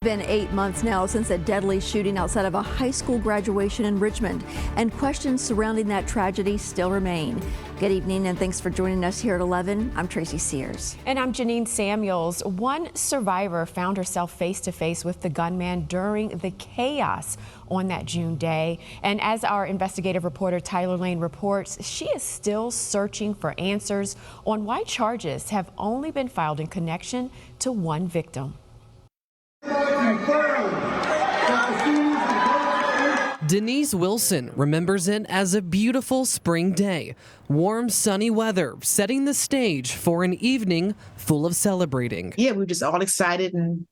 Been 8 months now since a deadly shooting outside of a high school graduation in Richmond, and questions surrounding that tragedy still remain. Good evening and thanks for joining us here at 11. I'm Tracy Sears. And I'm Janine Samuels. One survivor found herself face to face with the gunman during the chaos on that June day. And as our investigative reporter Tyler Lane reports, she is still searching for answers on why charges have only been filed in connection to one victim. Denise Wilson remembers it as a beautiful spring day. Warm, sunny weather setting the stage for an evening full of celebrating. Yeah, we were just all excited and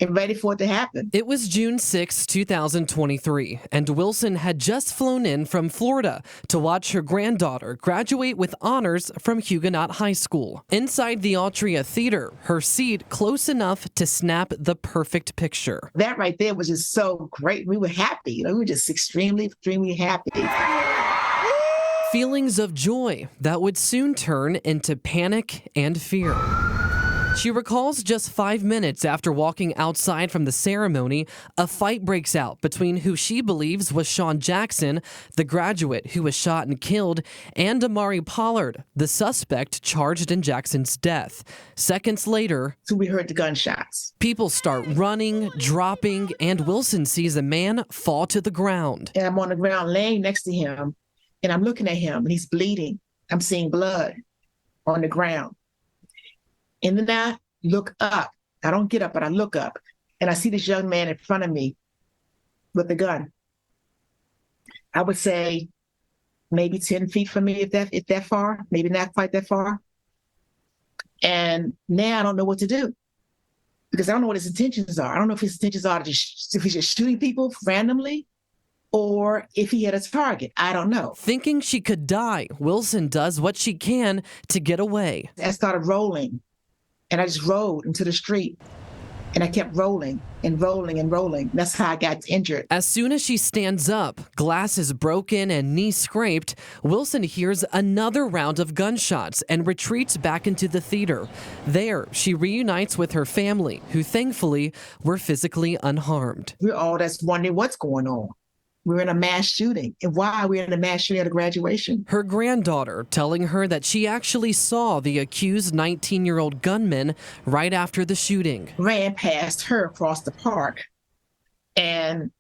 ready for it to happen. It was June 6, 2023, and Wilson had just flown in from Florida to watch her granddaughter graduate with honors from Huguenot High School. Inside the Altria Theater, her seat close enough to snap the perfect picture. That right there was just so great. We were happy. We were just extremely happy. Feelings of joy that would soon turn into panic and fear. She recalls just 5 minutes after walking outside from the ceremony, a fight breaks out between who she believes was Sean Jackson, the graduate who was shot and killed, and Amari Pollard, the suspect charged in Jackson's death. Seconds later, so we heard the gunshots. People start running, dropping, and Wilson sees a man fall to the ground. And I'm on the ground laying next to him, and I'm looking at him, and he's bleeding. I'm seeing blood on the ground. And then I look up. I don't get up, but I look up, and I see this young man in front of me with a gun. I would say maybe 10 feet from me, if that far, maybe not quite that far. And now I don't know what to do because I don't know what his intentions are. I don't know if his intentions are if he's just shooting people randomly or if he had a target. I don't know. Thinking she could die, Wilson does what she can to get away. I started rolling. And I just rolled into the street, and I kept rolling and rolling and rolling. That's how I got injured. As soon as she stands up, glass is broken and knee scraped, Wilson hears another round of gunshots and retreats back into the theater. There, she reunites with her family, who thankfully were physically unharmed. We're all just wondering what's going on. We're in a mass shooting. And why are we in a mass shooting at a graduation? Her granddaughter telling her that she actually saw the accused 19-year-old gunman right after the shooting. Ran past her across the park and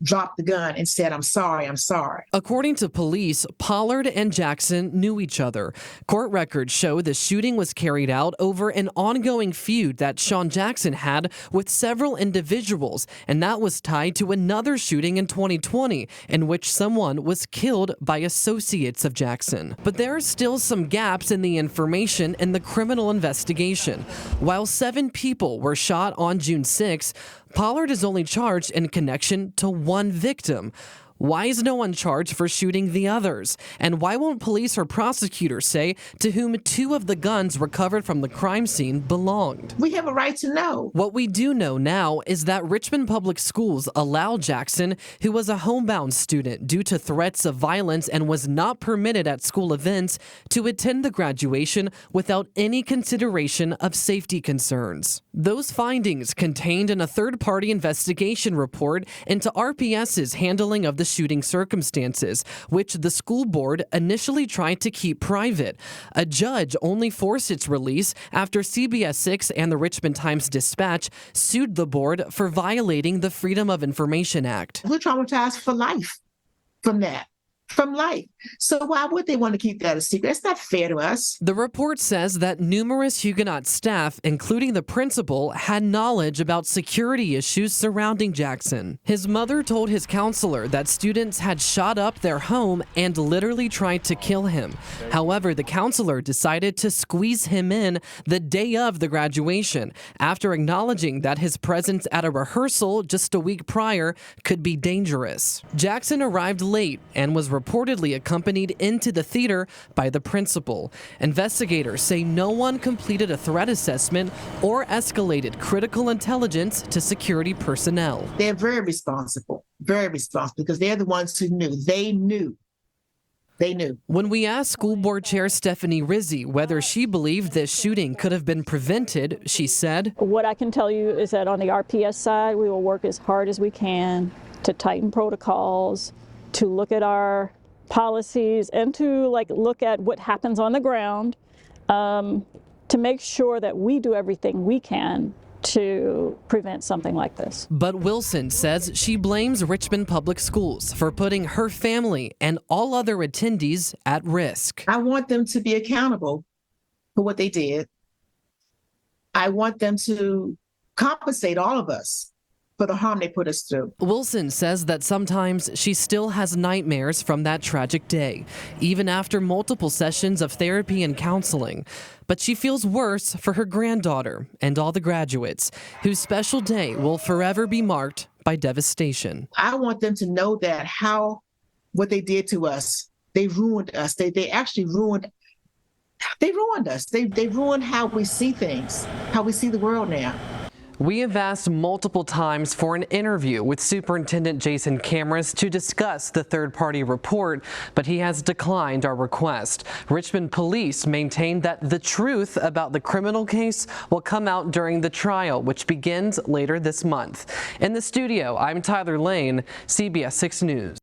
dropped the gun and said, "I'm sorry, I'm sorry." According to police, Pollard and Jackson knew each other. Court records show the shooting was carried out over an ongoing feud that Sean Jackson had with several individuals, and that was tied to another shooting in 2020 in which someone was killed by associates of Jackson. But there are still some gaps in the information in the criminal investigation. While 7 people were shot on June 6, Pollard is only charged in connection to one victim. Why is no one charged for shooting the others? And why won't police or prosecutors say to whom 2 of the guns recovered from the crime scene belonged? We have a right to know. What we do know now is that Richmond Public Schools allowed Jackson, who was a homebound student due to threats of violence and was not permitted at school events, to attend the graduation without any consideration of safety concerns. Those findings contained in a third-party investigation report into RPS's handling of the shooting circumstances, which the school board initially tried to keep private. A judge only forced its release after CBS 6 and the Richmond Times-Dispatch sued the board for violating the Freedom of Information Act. We're traumatized for life from that. From life. So why would they want to keep that a secret? It's not fair to us. The report says that numerous Huguenot staff, including the principal, had knowledge about security issues surrounding Jackson. His mother told his counselor that students had shot up their home and literally tried to kill him. However, the counselor decided to squeeze him in the day of the graduation after acknowledging that his presence at a rehearsal just a week prior could be dangerous. Jackson arrived late and was reportedly accompanied into the theater by the principal. Investigators say no one completed a threat assessment or escalated critical intelligence to security personnel. They're very responsible because they're the ones who knew. They knew They knew. When we asked School Board Chair Stephanie Rizzi whether she believed this shooting could have been prevented, she said, "What I can tell you is that on the RPS side, we will work as hard as we can to tighten protocols, to look at our policies, and to look at what happens on the ground, to make sure that we do everything we can to prevent something like this." But Wilson says she blames Richmond Public Schools for putting her family and all other attendees at risk. I want them to be accountable for what they did. I want them to compensate all of us for the harm they put us through. Wilson says that sometimes she still has nightmares from that tragic day, even after multiple sessions of therapy and counseling. But she feels worse for her granddaughter and all the graduates, whose special day will forever be marked by devastation. I want them to know that what they did to us, they ruined us. They actually ruined us. They ruined how we see things, how we see the world now. We have asked multiple times for an interview with Superintendent Jason Cameras to discuss the third-party report, but he has declined our request. Richmond police maintain that the truth about the criminal case will come out during the trial, which begins later this month. In the studio, I'm Tyler Lane, CBS 6 News.